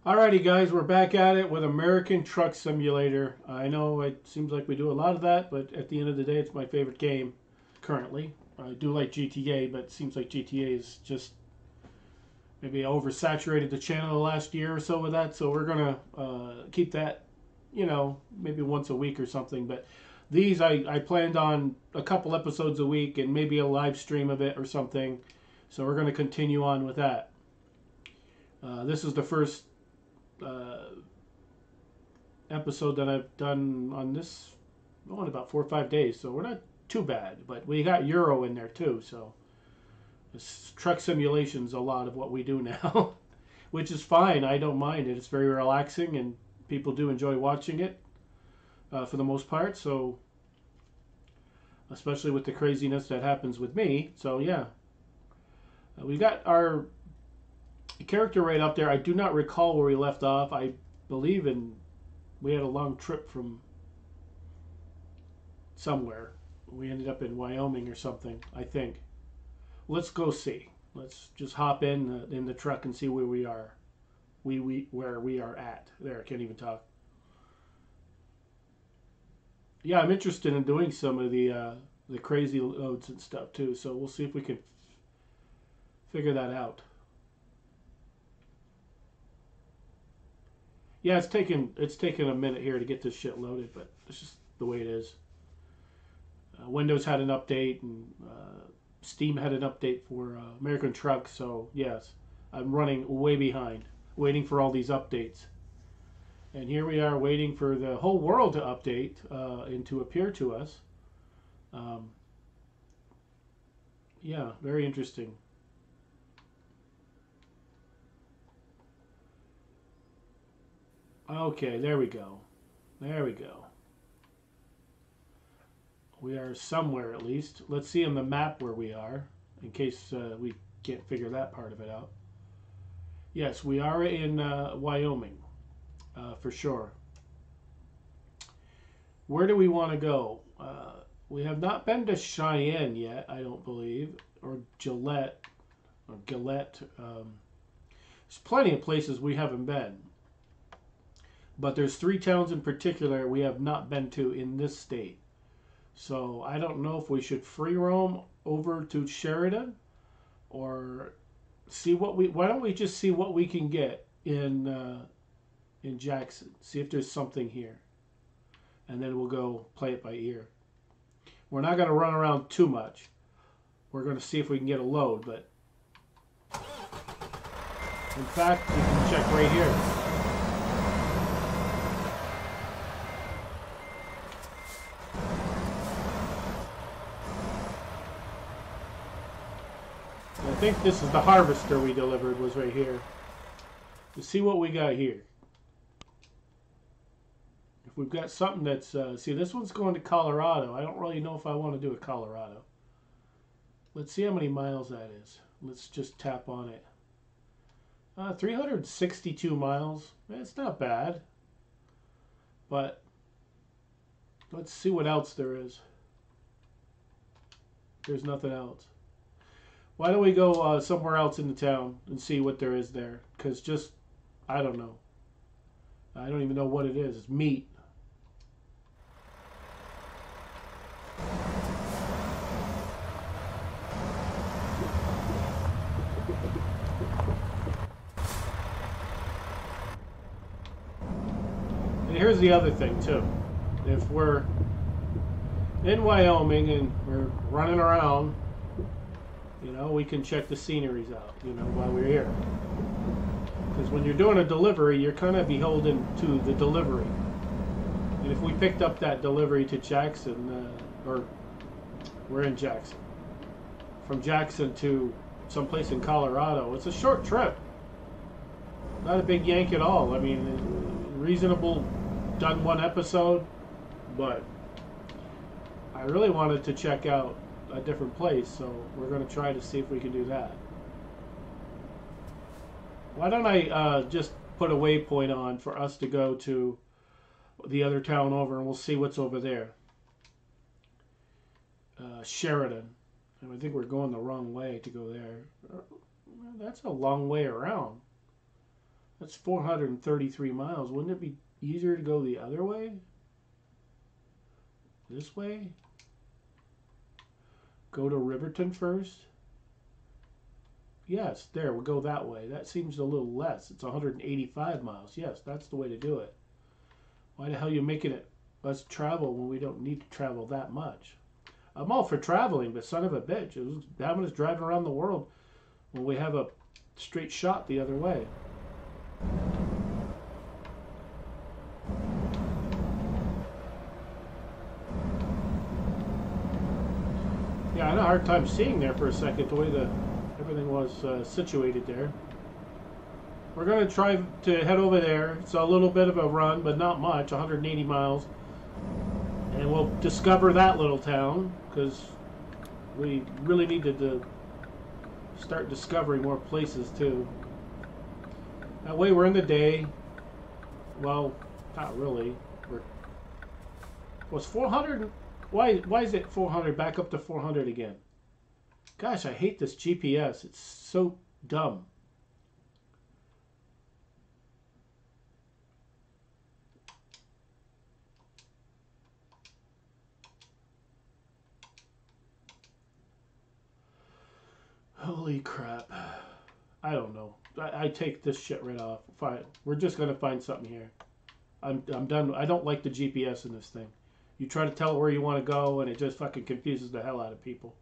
Alrighty, guys, we're back at it with American Truck Simulator. I know it seems like we do a lot of that, but at the end of the day, it's my favorite game currently. I do like GTA, but it seems like GTA is just maybe oversaturated the channel the last year or so with that. So we're gonna keep that, maybe once a week or something. But these, I planned on a couple episodes a week and maybe a live stream of it or something. So we're gonna continue on with that. This is the first episode that I've done on this in about 4 or 5 days, so we're not too bad. But we got Euro in there too, so this truck simulation's a lot of what we do now, which is fine. I don't mind it. It's very relaxing, and people do enjoy watching it for the most part. So, especially with the craziness that happens with me. So yeah, we got our character right up there. I do not recall where we left off. I believe we had a long trip from somewhere. We ended up in Wyoming or something, I think. Let's go see. Let's just hop in the truck and see where we are. Where we are at. There, I can't even talk. Yeah, I'm interested in doing some of the crazy loads and stuff too. So we'll see if we can figure that out. Yeah, it's taken a minute here to get this shit loaded, but it's just the way it is. Windows had an update, and Steam had an update for American Truck. So yes, I'm running way behind, waiting for all these updates. And here we are waiting for the whole world to update and to appear to us. Yeah, very interesting. Okay, there we go. There we go. We are somewhere at least. Let's see on the map where we are, in case we can't figure that part of it out. Yes, we are in Wyoming, for sure. Where do we want to go? We have not been to Cheyenne yet, I don't believe, or Gillette, or Gillette. There's plenty of places we haven't been. But there's 3 towns in particular we have not been to in this state. So I don't know if we should free roam over to Sheridan or see what why don't we just see what we can get in Jackson. See if there's something here. And then we'll go play it by ear. We're not going to run around too much. We're going to see if we can get a load, but in fact, you can check right here. I think this is the harvester we delivered, was right here. Let's see what we got here. If we've got something that's... see, this one's going to Colorado. I don't really know if I want to do a Colorado. Let's see how many miles that is. Let's just tap on it. 362 miles. It's not bad. But let's see what else there is. There's nothing else. Why don't we go somewhere else in the town and see what there is there? Because just, I don't know. I don't even know what it is. It's meat. And here's the other thing, too. If we're in Wyoming and we're running around, we can check the sceneries out, while we're here. Because when you're doing a delivery, you're kind of beholden to the delivery. And if we picked up that delivery to Jackson, or we're in Jackson, from Jackson to someplace in Colorado, it's a short trip. Not a big yank at all. I mean, reasonable, done one episode, but I really wanted to check out a different place, so we're going to try to see if we can do that. Why don't I just put a waypoint on for us to go to the other town over, and we'll see what's over there. Sheridan. And I think we're going the wrong way to go there. That's a long way around. That's 433 miles. Wouldn't it be easier to go the other way? This way? Go to Riverton first? Yes, there, we'll go that way. That seems a little less. It's 185 miles. Yes, that's the way to do it. Why the hell are you making it let's travel when we don't need to travel that much? I'm all for traveling, but son of a bitch, it was having us driving around the world when we have a straight shot the other way. Yeah, I had a hard time seeing there for a second the way everything was situated there. We're going to try to head over there. It's a little bit of a run, but not much, 180 miles. And we'll discover that little town, because we really needed to start discovering more places too. That way we're in the day. Well, not really. Was 400? Why is it 400 back up to 400 again? Gosh, I hate this GPS. It's so dumb. Holy crap. I don't know. I take this shit right off. Fine. We're just going to find something here. I'm done. I don't like the GPS in this thing. You try to tell it where you want to go, and it just fucking confuses the hell out of people.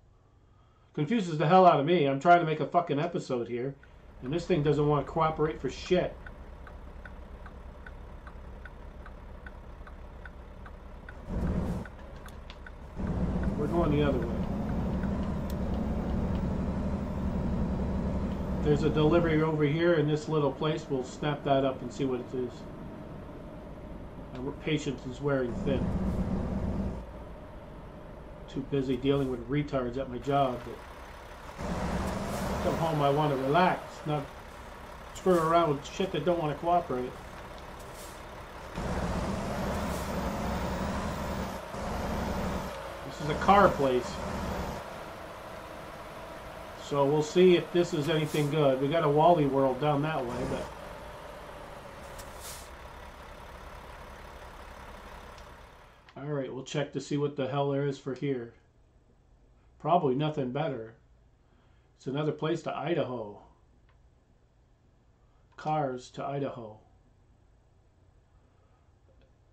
Confuses the hell out of me. I'm trying to make a fucking episode here, and this thing doesn't want to cooperate for shit. We're going the other way. There's a delivery over here in this little place. We'll snap that up and see what it is. Our patience is wearing thin. Too busy dealing with retards at my job. But come home, I want to relax, not screw around with shit that don't want to cooperate. This is a car place. So we'll see if this is anything good. We got a Wally World down that way, but alright, we'll check to see what the hell there is for here. Probably nothing better. It's another place to Idaho. Cars to Idaho.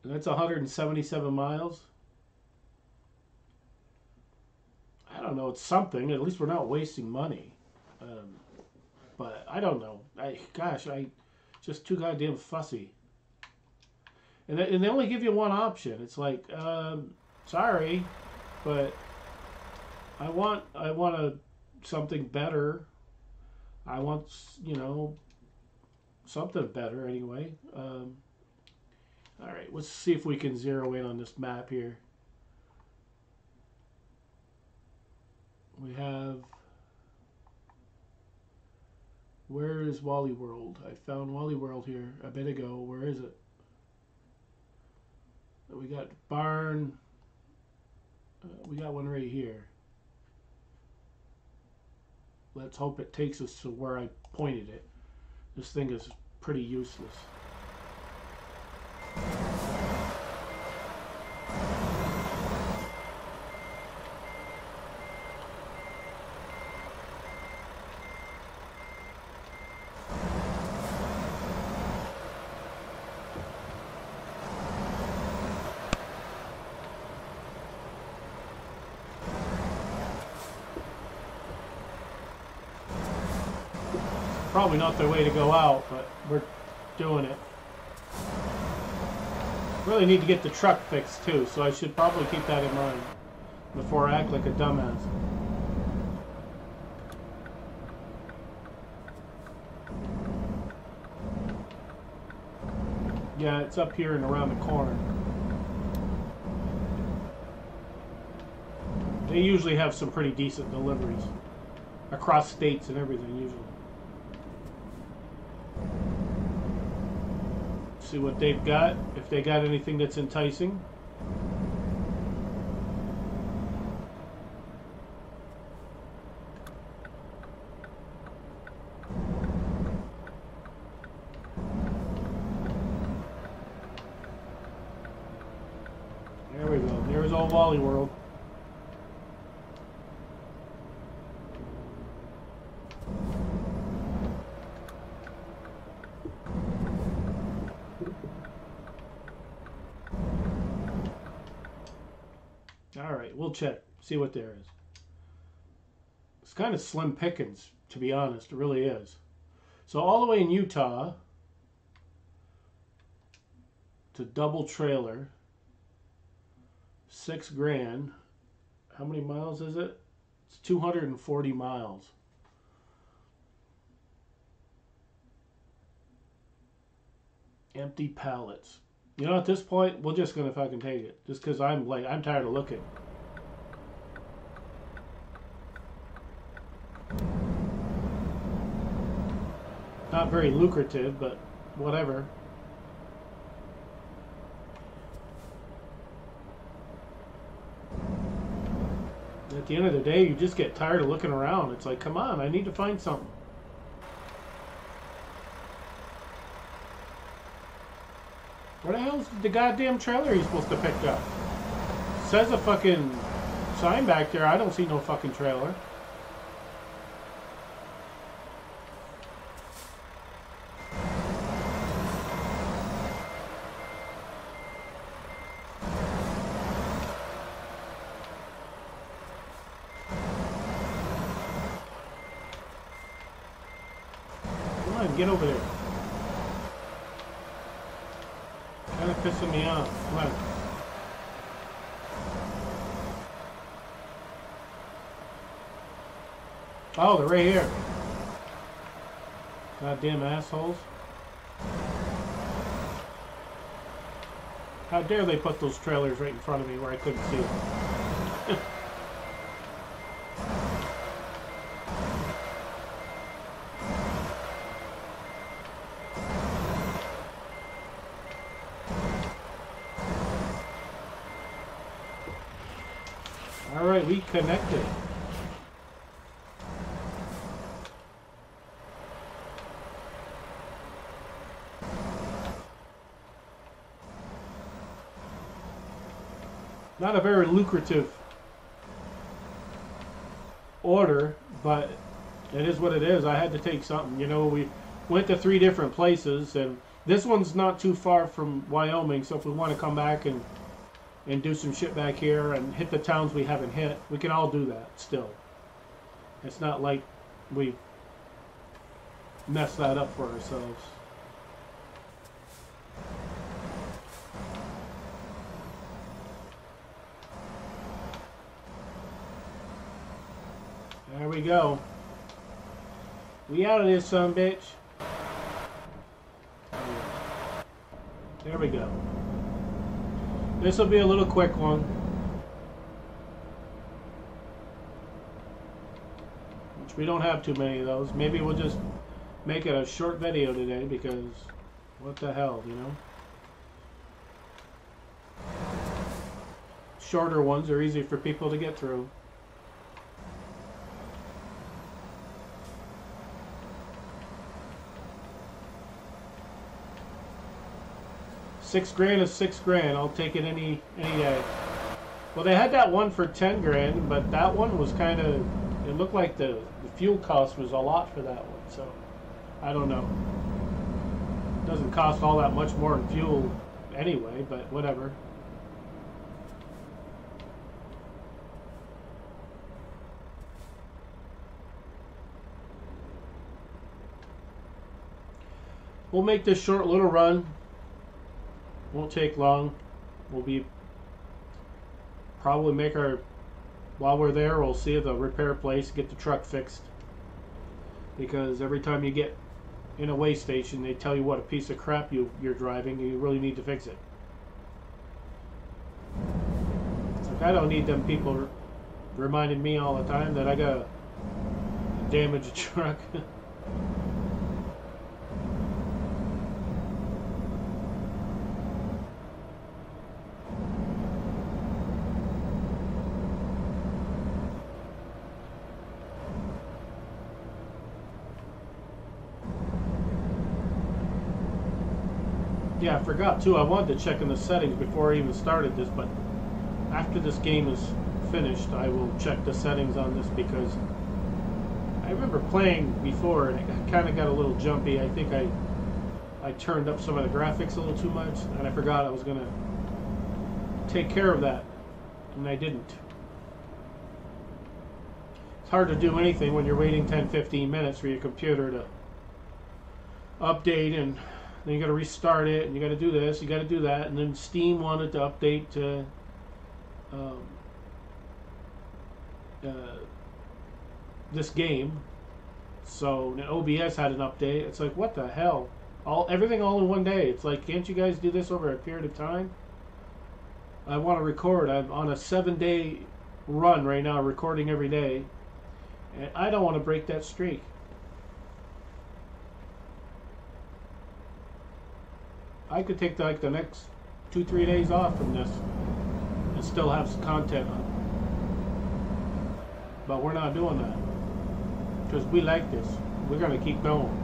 And that's 177 miles. I don't know, it's something. At least we're not wasting money. But I don't know. Gosh, just too goddamn fussy. And they only give you one option. It's like, sorry, but I want something better. I want, you know, something better anyway. All right, let's see if we can zero in on this map here. We have, where is Wally World? I found Wally World here a bit ago. Where is it? We got barn. We got one right here. Let's hope it takes us to where I pointed it. This thing is pretty useless. Probably not the way to go out, but we're doing it. Really need to get the truck fixed too, so I should probably keep that in mind before I act like a dumbass. Yeah, it's up here and around the corner. They usually have some pretty decent deliveries across states and everything usually. See what they've got, if they got anything that's enticing. old Wally World. Alright, we'll check. See what there is. It's kind of slim pickings, to be honest. It really is. So all the way in Utah to double trailer, $6,000. How many miles is it? It's 240 miles. Empty pallets. You know, at this point, we're just gonna fucking take it. Just because I'm tired of looking. Not very lucrative, but whatever. At the end of the day, you just get tired of looking around. It's like, come on, I need to find something. Where the hell's the goddamn trailer he's supposed to pick up? It says a fucking sign back there. I don't see no fucking trailer. Come on, get over there. Kind of pissing me off. Come on. Oh, they're right here. Goddamn assholes. How dare they put those trailers right in front of me where I couldn't see them. Alright, we connected. Not a very lucrative order, but it is what it is. I had to take something. You know, we went to 3 different places, and this one's not too far from Wyoming, so if we want to come back and do some shit back here and hit the towns we haven't hit, we can all do that still. It's not like we messed that up for ourselves. There we go. We out of this son bitch. There we go. This will be a little quick one. Which we don't have too many of those. Maybe we'll just make it a short video today because what the hell, you know? Shorter ones are easy for people to get through. $6,000 is $6,000. I'll take it any day. Well, they had that one for $10,000, but that one was kind of. It looked like the fuel cost was a lot for that one. So I don't know. It doesn't cost all that much more in fuel anyway, but whatever. We'll make this short little run. Won't take long. We'll be probably make our while we're there. We'll see the repair place, get the truck fixed. Because every time you get in a way station, they tell you what a piece of crap you're driving, and you really need to fix it. It's like I don't need them people reminding me all the time that I got a damaged truck. Yeah, I forgot too. I wanted to check in the settings before I even started this, but after this game is finished, I will check the settings on this, because I remember playing before and it kind of got a little jumpy. I think I turned up some of the graphics a little too much, and I forgot I was going to take care of that, and I didn't. It's hard to do anything when you're waiting 10-15 minutes for your computer to update, and then you got to restart it, and you got to do this, you got to do that, and then Steam wanted to update to this game, so OBS had an update. It's like, what the hell? Everything all in one day. It's like, can't you guys do this over a period of time? I want to record. I'm on a 7-day run right now, recording every day, and I don't want to break that streak. I could take like the next 2-3 days off from this and still have some content on it. But we're not doing that, because we like this. We're going to keep going.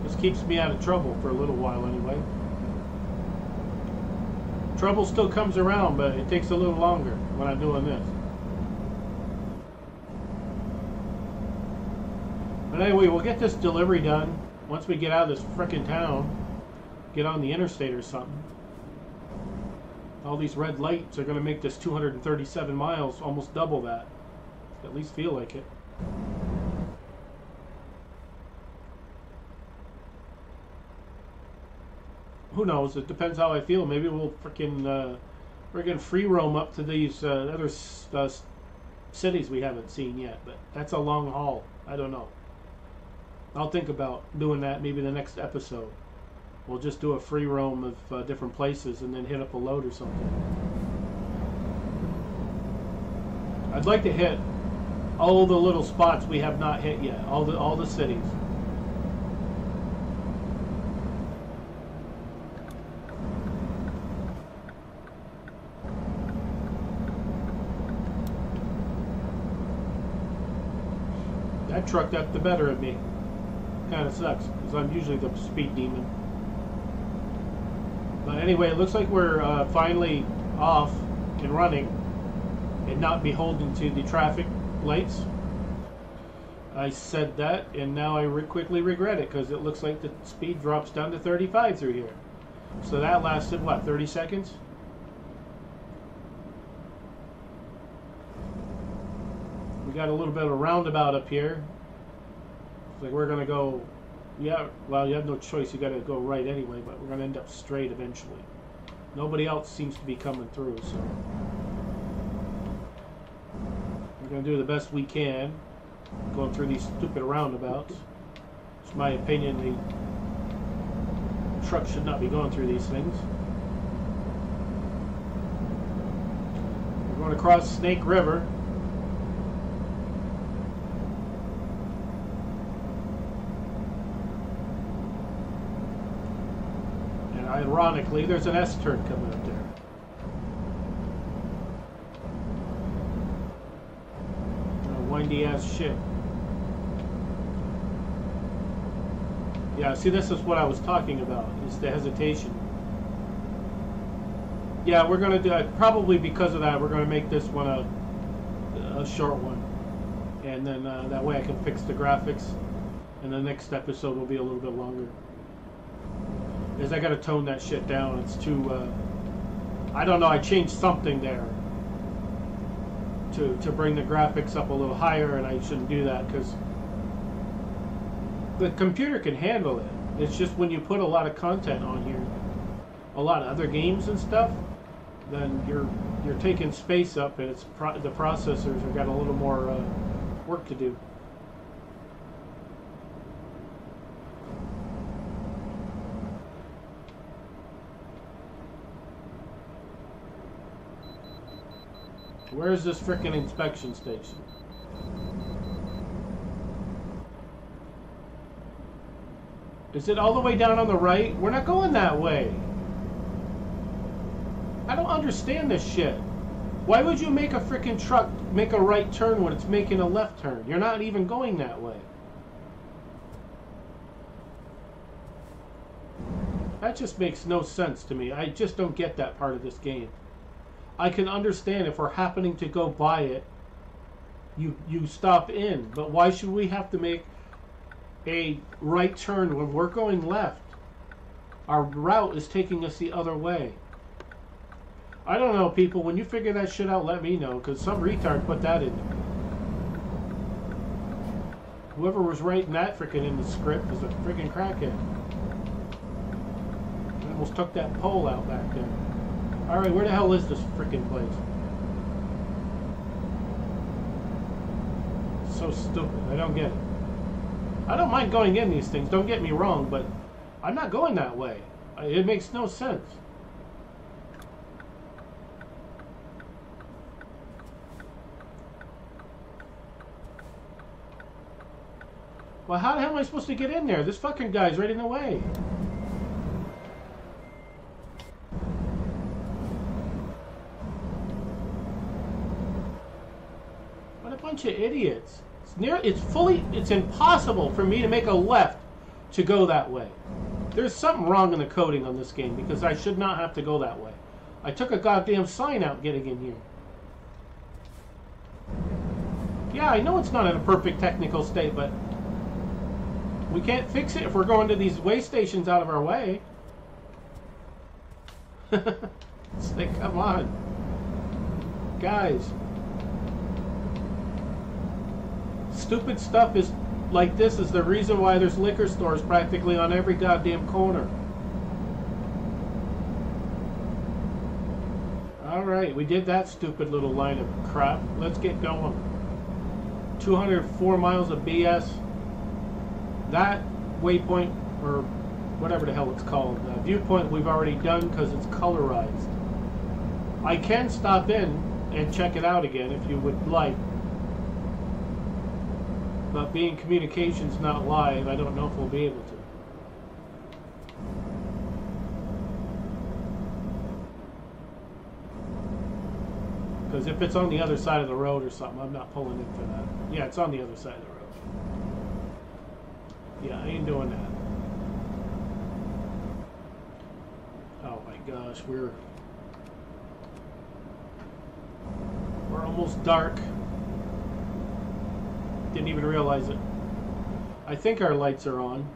This keeps me out of trouble for a little while anyway. Trouble still comes around, but it takes a little longer when I'm doing this. But anyway, we'll get this delivery done once we get out of this frickin' town. Get on the interstate or something. All these red lights are going to make this 237 miles almost double that. At least feel like it. Who knows? It depends how I feel. Maybe we'll freaking free roam up to these other cities we haven't seen yet. But that's a long haul. I don't know. I'll think about doing that maybe the next episode. We'll just do a free roam of different places and then hit up a load or something. I'd like to hit all the little spots we have not hit yet. All the cities. That truck got the better of me. Kind of sucks, because I'm usually the speed demon. But anyway, it looks like we're finally off and running and not beholden to the traffic lights. I said that, and now I quickly regret it, because it looks like the speed drops down to 35 through here. So that lasted, what, 30 seconds? We got a little bit of a roundabout up here. It's like we're going to go... Yeah, well, you have no choice. You got to go right anyway, but we're going to end up straight eventually. Nobody else seems to be coming through, so we're going to do the best we can, going through these stupid roundabouts. It's my opinion the truck should not be going through these things. We're going across Snake River. Ironically, there's an S-turn coming up there. Windy ass shit. Yeah, see, this is what I was talking about, is the hesitation. Yeah, we're going to do it, probably because of that, we're going to make this one a short one. And then that way I can fix the graphics, and the next episode will be a little bit longer. Is I gotta tone that shit down. It's too I don't know, I changed something there to bring the graphics up a little higher, and I shouldn't do that because the computer can handle it. It's just when you put a lot of content on here, a lot of other games and stuff, then you're taking space up, and it's the processors have got a little more work to do. Where's this frickin' inspection station? Is it all the way down on the right? We're not going that way. I don't understand this shit. Why would you make a frickin' truck make a right turn when it's making a left turn? You're not even going that way. That just makes no sense to me. I just don't get that part of this game. I can understand if we're happening to go by it, you stop in. But why should we have to make a right turn when we're going left? Our route is taking us the other way. I don't know, people. When you figure that shit out, let me know, because some retard put that in there. Whoever was writing that freaking in the script is a freaking crackhead. I almost took that pole out back there. Alright, where the hell is this freaking place? So stupid. I don't get it. I don't mind going in these things, don't get me wrong, but I'm not going that way. It makes no sense. Well, how the hell am I supposed to get in there? This fucking guy's right in the way. What a bunch of idiots. It's impossible for me to make a left to go that way. There's something wrong in the coding on this game because I should not have to go that way. I took a goddamn sign out getting in here. Yeah, I know it's not in a perfect technical state, but we can't fix it if we're going to these way stations out of our way. It's like, come on. Guys. Stupid stuff is like this is the reason why there's liquor stores practically on every goddamn corner. Alright, we did that stupid little line of crap. Let's get going. 204 miles of BS. That waypoint, or whatever the hell it's called, viewpoint we've already done because it's colorized. I can stop in and check it out again if you would like. But being communications not live, I don't know if we'll be able to. Because if it's on the other side of the road or something, I'm not pulling in for that. Yeah, it's on the other side of the road. Yeah, I ain't doing that. Oh my gosh, we're almost dark. Didn't even realize it. I think our lights are on.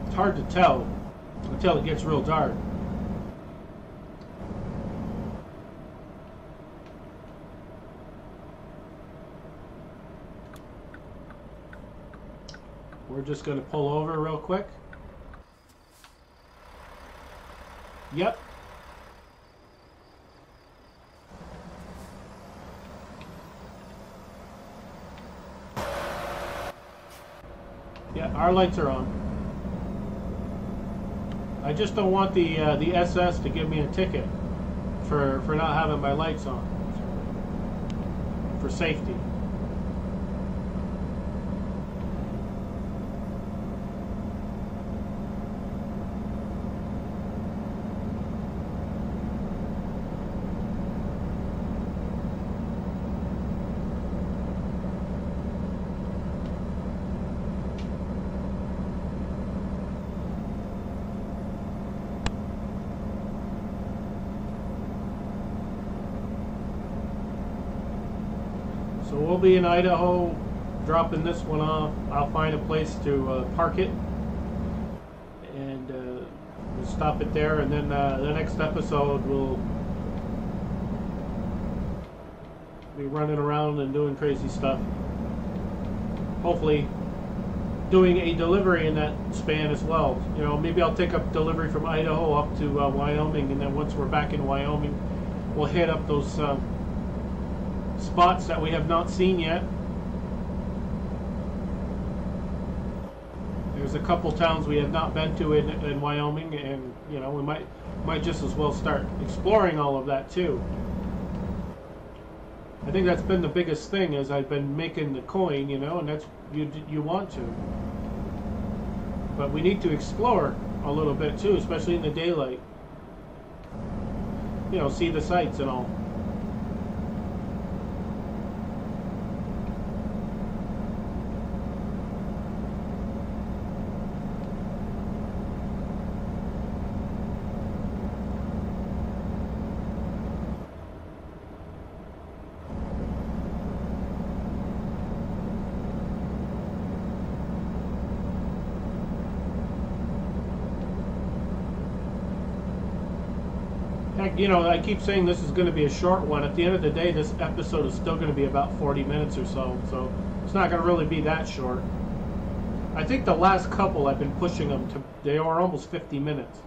It's hard to tell until it gets real dark. We're just going to pull over real quick. Yep. Yeah, our lights are on. I just don't want the SS to give me a ticket for not having my lights on. For safety. So we'll be in Idaho, dropping this one off. I'll find a place to park it, and we'll stop it there. And then the next episode we'll be running around and doing crazy stuff. Hopefully, doing a delivery in that span as well. You know, maybe I'll take up delivery from Idaho up to Wyoming, and then once we're back in Wyoming, we'll hit up those spots that we have not seen yet. There's a couple towns we have not been to in Wyoming, and you know, we might just as well start exploring all of that too. I think that's been the biggest thing, as I've been making the coin, you know, and that's you want to. But we need to explore a little bit too, especially in the daylight. You know, see the sights and all. you know, I keep saying this is going to be a short one. At the end of the day, this episode is still going to be about 40 minutes or so. So it's not going to really be that short. I think the last couple I've been pushing them to, they are almost 50 minutes.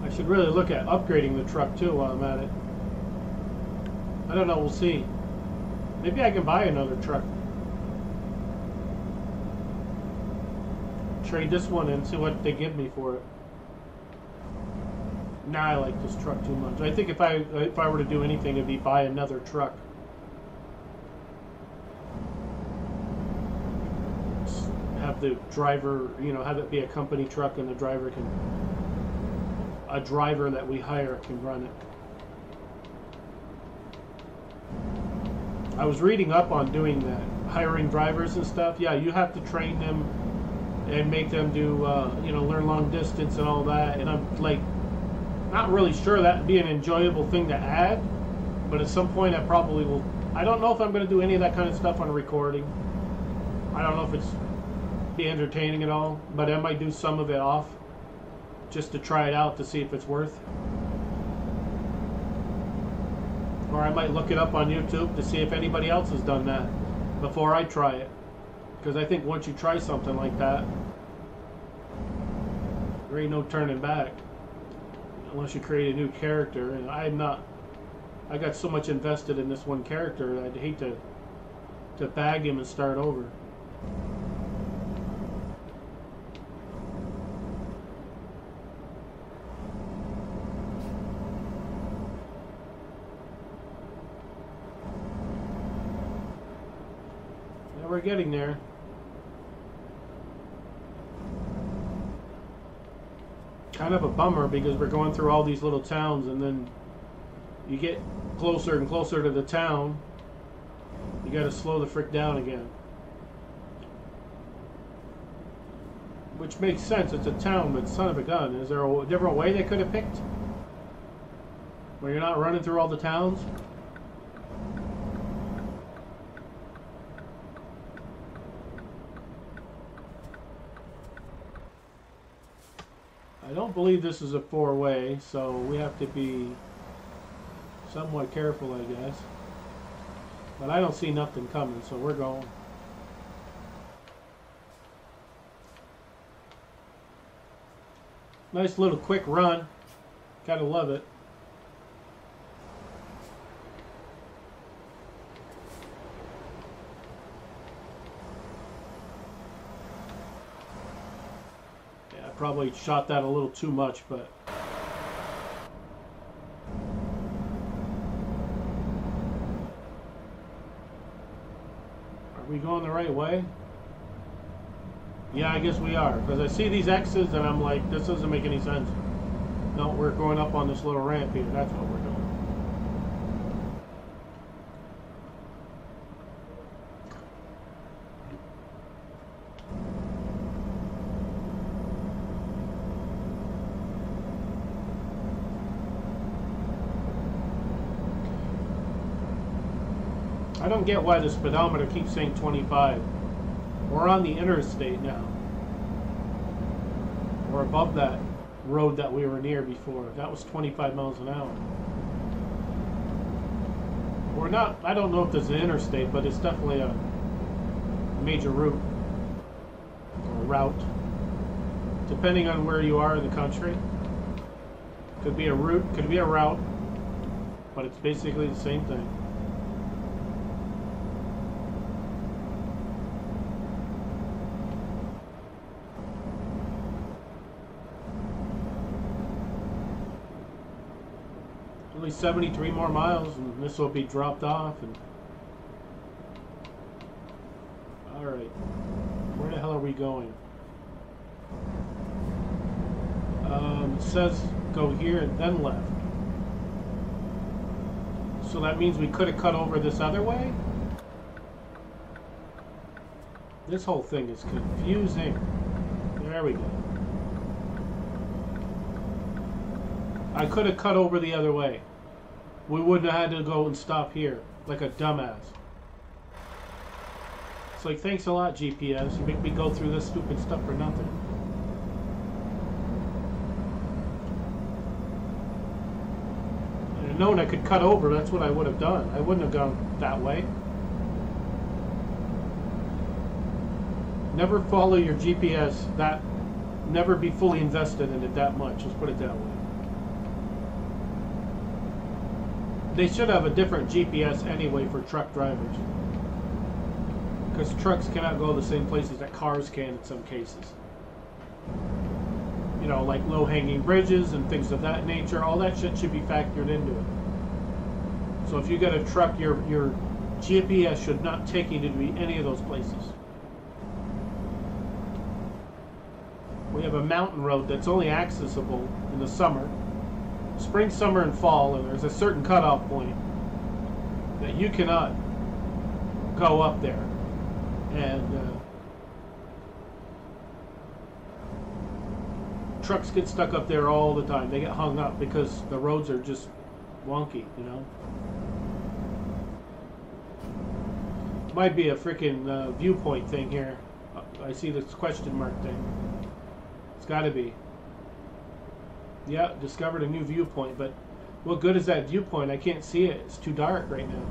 I should really look at upgrading the truck too while I'm at it. I don't know, we'll see. Maybe I can buy another truck. Trade this one and see what they give me for it. Nah, I like this truck too much. I think if I were to do anything, it'd be buy another truck. Have the driver, you know, have it be a company truck and the driver can, a driver that we hire can run it. I was reading up on doing that, hiring drivers and stuff. Yeah, you have to train them and make them do, you know, learn long distance and all that. And I'm like, not really sure that'd be an enjoyable thing to add, but at some point I probably will. I don't know if I'm going to do any of that kind of stuff on a recording. I don't know if it's be entertaining at all, but I might do some of it off just to try it out to see if it's worth. Or I might look it up on YouTube to see if anybody else has done that before I try it. Because I think once you try something like that, there ain't no turning back. Unless you create a new character. And I got so much invested in this one character, I'd hate to bag him and start over. We're getting there. Kind of a bummer because we're going through all these little towns, and then you get closer and closer to the town, you got to slow the frick down again. Which makes sense, it's a town, but son of a gun. Is there a different way they could have picked? Where you're not running through all the towns? I don't believe this is a four-way, so we have to be somewhat careful, I guess. But I don't see nothing coming, so we're going. Nice little quick run. Gotta love it. Probably shot that a little too much, but are we going the right way? Yeah, I guess we are, because I see these X's and I'm like, this doesn't make any sense. No, we're going up on this little ramp here. That's what we're doing. I don't get why the speedometer keeps saying 25. We're on the interstate now. or above that road that we were near before. That was 25 miles an hour. We're not, I don't know if there's an interstate, but it's definitely a major route or route, depending on where you are in the country. Could be a route, could be a route, but it's basically the same thing. Only 73 more miles and this will be dropped off. And all right, where the hell are we going? It says go here and then left, so that means we could have cut over this other way. This whole thing is confusing. There we go. I could have cut over the other way. We wouldn't have had to go and stop here like a dumbass. It's like, thanks a lot, GPS. You make me go through this stupid stuff for nothing. If I'd known I could cut over, that's what I would have done. I wouldn't have gone that way. Never follow your GPS. Never be fully invested in it that much. Let's put it that way. They should have a different GPS anyway for truck drivers, because trucks cannot go the same places that cars can in some cases. You know, like low-hanging bridges and things of that nature. All that shit should be factored into it. So if you get a truck, your GPS should not take you to any of those places. We have a mountain road that's only accessible in the summer. Spring, summer, and fall, and there's a certain cutoff point that you cannot go up there. And trucks get stuck up there all the time. They get hung up because the roads are just wonky, you know. Might be a freaking viewpoint thing here. I see this question mark thing. It's got to be. Yeah, discovered a new viewpoint, but what good is that viewpoint? I can't see it. It's too dark right now.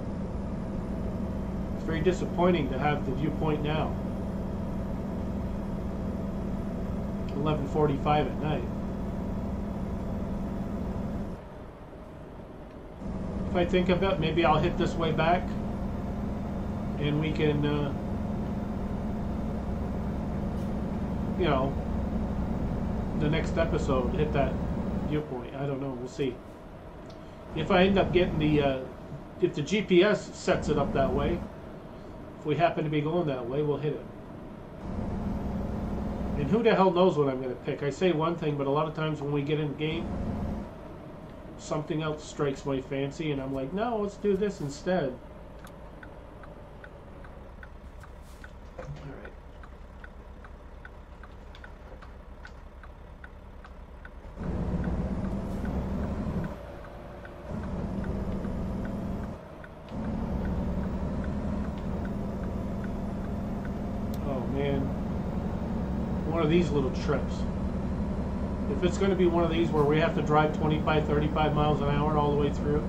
It's very disappointing to have the viewpoint now. 11:45 at night. If I think of it, maybe I'll hit this way back and we can, you know, the next episode hit that viewpoint. I don't know. We'll see. If I end up getting if the GPS sets it up that way, if we happen to be going that way, we'll hit it. And who the hell knows what I'm going to pick? I say one thing, but a lot of times when we get in game, something else strikes my fancy, and I'm like, no, let's do this instead. These little trips. If it's going to be one of these where we have to drive 25, 35 miles an hour all the way through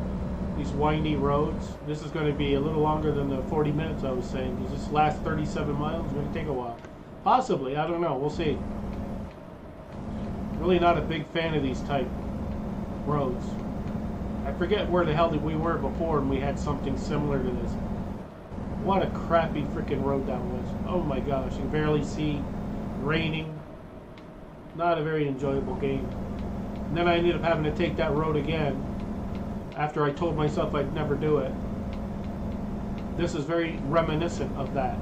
these windy roads, this is going to be a little longer than the 40 minutes I was saying, because this last 37 miles is going to take a while. Possibly, I don't know, we'll see. Really not a big fan of these type roads. I forget where the hell that we were before and we had something similar to this. What a crappy freaking road that was. Oh my gosh, you can barely see. Raining. Not a very enjoyable game. And then I ended up having to take that road again after I told myself I'd never do it. This is very reminiscent of that.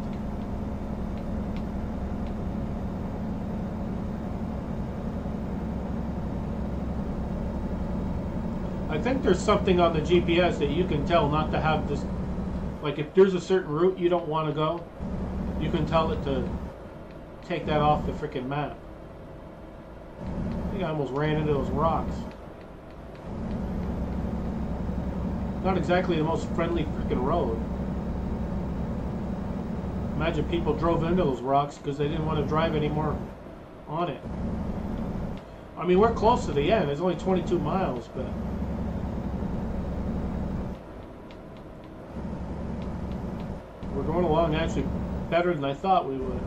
I think there's something on the GPS that you can tell not to have this. Like if there's a certain route you don't want to go, you can tell it to take that off the freaking map. I think I almost ran into those rocks. Not exactly the most friendly freaking road. Imagine people drove into those rocks because they didn't want to drive anymore on it. I mean, we're close to the end. It's only 22 miles, but we're going along actually better than I thought we would.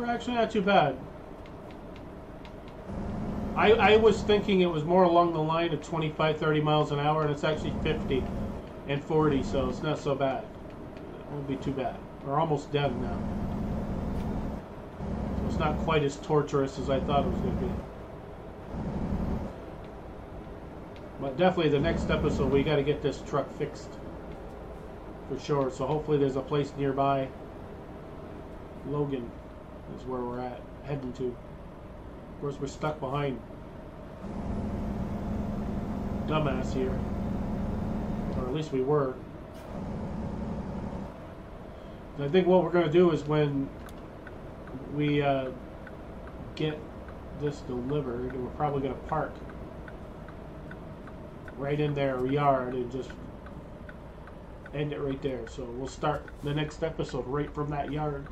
Actually, not too bad. I was thinking it was more along the line of 25, 30 miles an hour, and it's actually 50 and 40, so it's not so bad. It won't be too bad. We're almost done now. So it's not quite as torturous as I thought it was going to be. But definitely the next episode, we got to get this truck fixed. For sure. So hopefully there's a place nearby. Logan is where we're at, heading to. Of course, we're stuck behind dumbass here, or at least we were. And I think what we're going to do is when we get this delivered, we're probably going to park right in their yard and just end it right there. So we'll start the next episode right from that yard.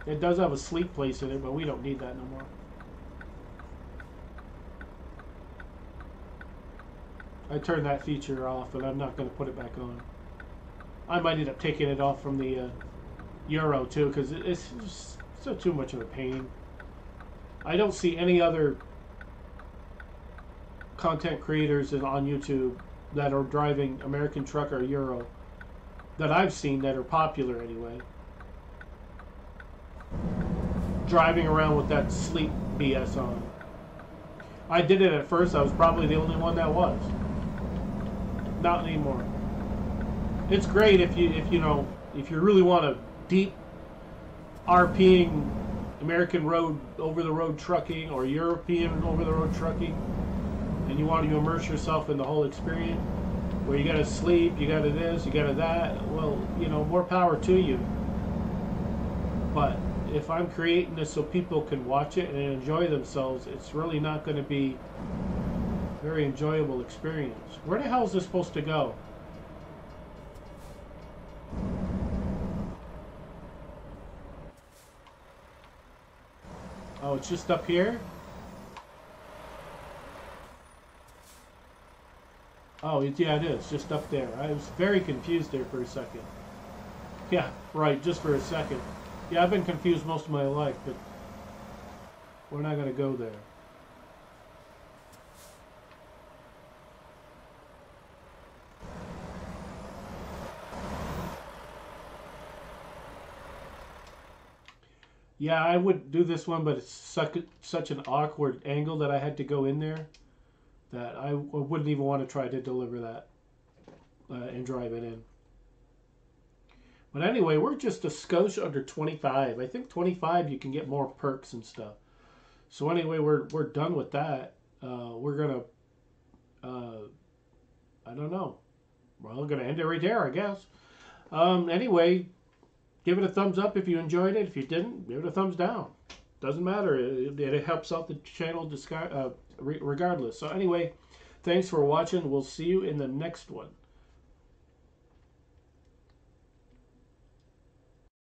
It does have a sleep place in it, but we don't need that no more. I turned that feature off, and I'm not going to put it back on. I might end up taking it off from the Euro, too, because it's so too much of a pain. I don't see any other content creators on YouTube that are driving American truck or Euro that I've seen that are popular anyway. Driving around with that sleep BS on. I did it at first. I was probably the only one that was. Not anymore. It's great if you really want a deep RPing American road over the road trucking or European over the road trucking, and you want to immerse yourself in the whole experience, where you got to sleep, you got to this, you got to that. Well, more power to you. But if I'm creating this so people can watch it and enjoy themselves, it's really not going to be a very enjoyable experience. Where the hell is this supposed to go? Oh, it's just up here? Oh, yeah, it is. Just up there. I was very confused there for a second. Yeah, right, just for a second. Yeah, I've been confused most of my life, but we're not going to go there. Yeah, I would do this one, but it's such an awkward angle that I had to go in there that I wouldn't even want to try to deliver that and drive it in. But anyway, we're just a skosh under 25. I think 25 you can get more perks and stuff. So anyway, we're done with that. We're gonna, I don't know. Well, we're gonna end it right there, I guess. Anyway, give it a thumbs up if you enjoyed it. If you didn't, give it a thumbs down. Doesn't matter. It helps out the channel regardless. So anyway, thanks for watching. We'll see you in the next one.